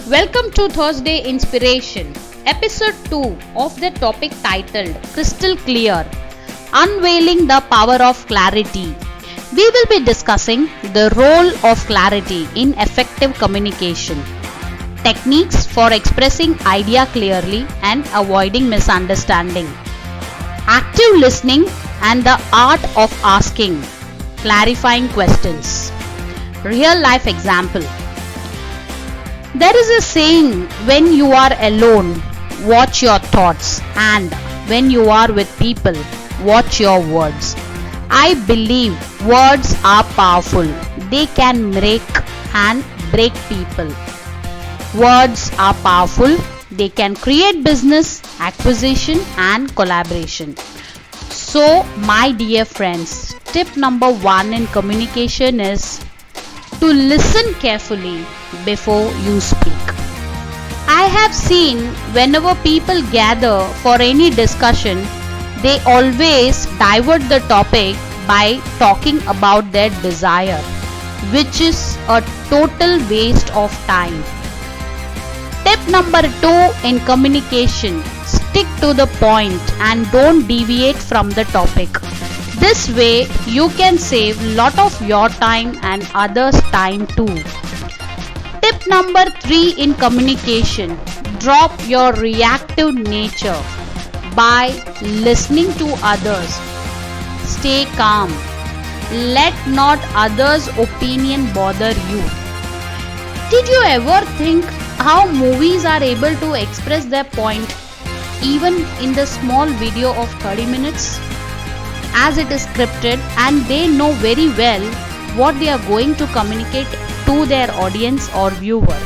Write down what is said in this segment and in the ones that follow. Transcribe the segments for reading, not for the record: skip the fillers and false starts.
Welcome to Thursday Inspiration, episode 2 of the topic titled Crystal Clear, Unveiling the Power of Clarity. We will be discussing the role of clarity in effective communication, techniques for expressing idea clearly and avoiding misunderstanding, active listening and the art of asking clarifying questions. Real life example. There is a saying, when you are alone, watch your thoughts, and when you are with people, watch your words. I believe words are powerful. They can make and break people. Words are powerful. They can create business, acquisition and collaboration. So, my dear friends, tip number 1 in communication is to listen carefully before you speak. I have seen whenever people gather for any discussion, they always divert the topic by talking about their desire, which is a total waste of time. Tip number 2 in communication, stick to the point and don't deviate from the topic. This way you can save lot of your time and others' time too. Tip number 3 in communication, drop your reactive nature by listening to others. Stay calm. Let not others' opinion bother you. Did you ever think how movies are able to express their point even in the small video of 30 minutes? As it is scripted and they know very well what they are going to communicate to their audience or viewer.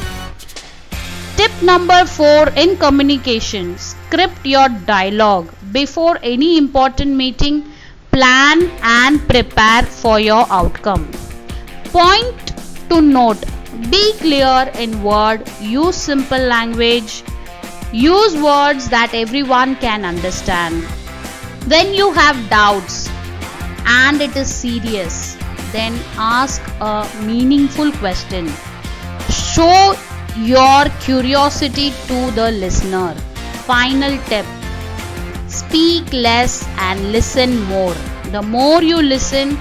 Tip number 4 in communication, script your dialogue before any important meeting. Plan and prepare for your outcome. Point to note, be clear in word, use simple language, use words that everyone can understand. When you have doubts and it is serious, then ask a meaningful question. Show your curiosity to the listener. Final tip, speak less and listen more. The more you listen,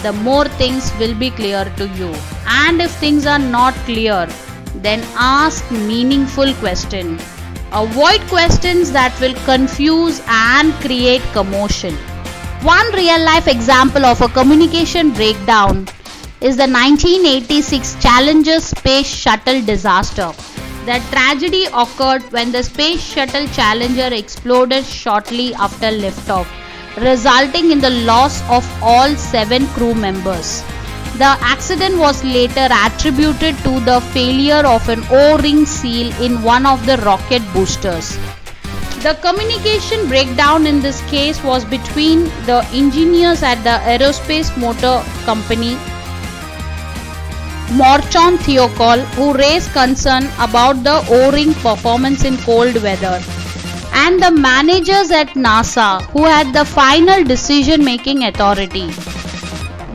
the more things will be clear to you. And if things are not clear, then ask meaningful questions. Avoid questions that will confuse and create commotion. One real life example of a communication breakdown is the 1986 Challenger space shuttle disaster. The tragedy occurred when the space shuttle Challenger exploded shortly after liftoff, resulting in the loss of all 7 crew members. The accident was later attributed to the failure of an O-ring seal in one of the rocket boosters. The communication breakdown in this case was between the engineers at the Aerospace Motor Company, Morchon Thiokol, who raised concern about the O-ring performance in cold weather, and the managers at NASA, who had the final decision-making authority.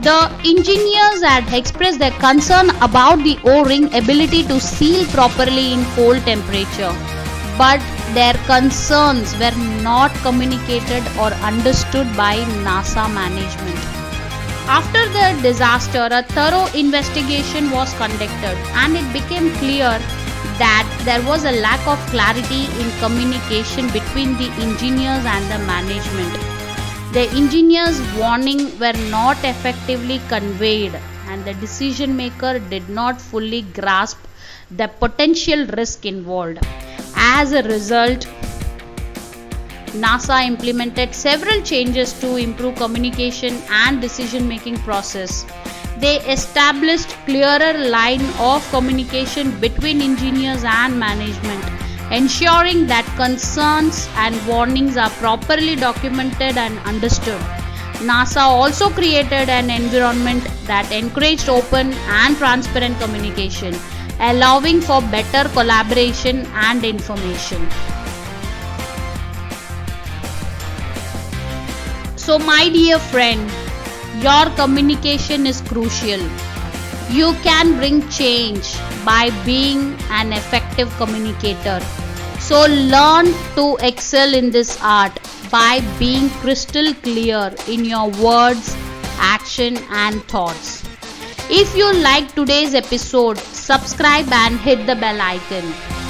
The engineers had expressed their concern about the O-ring ability to seal properly in cold temperature, but their concerns were not communicated or understood by NASA management. After the disaster, a thorough investigation was conducted and it became clear that there was a lack of clarity in communication between the engineers and the management. The engineers' warning were not effectively conveyed and the decision maker did not fully grasp the potential risk involved. As a result, NASA implemented several changes to improve communication and decision making process. They established clearer line of communication between engineers and management, ensuring that concerns and warnings are properly documented and understood. NASA also created an environment that encouraged open and transparent communication, allowing for better collaboration and information. So, my dear friend, your communication is crucial. You can bring change by being an effective communicator. So learn to excel in this art by being crystal clear in your words, action and thoughts. If you like today's episode, subscribe and hit the bell icon.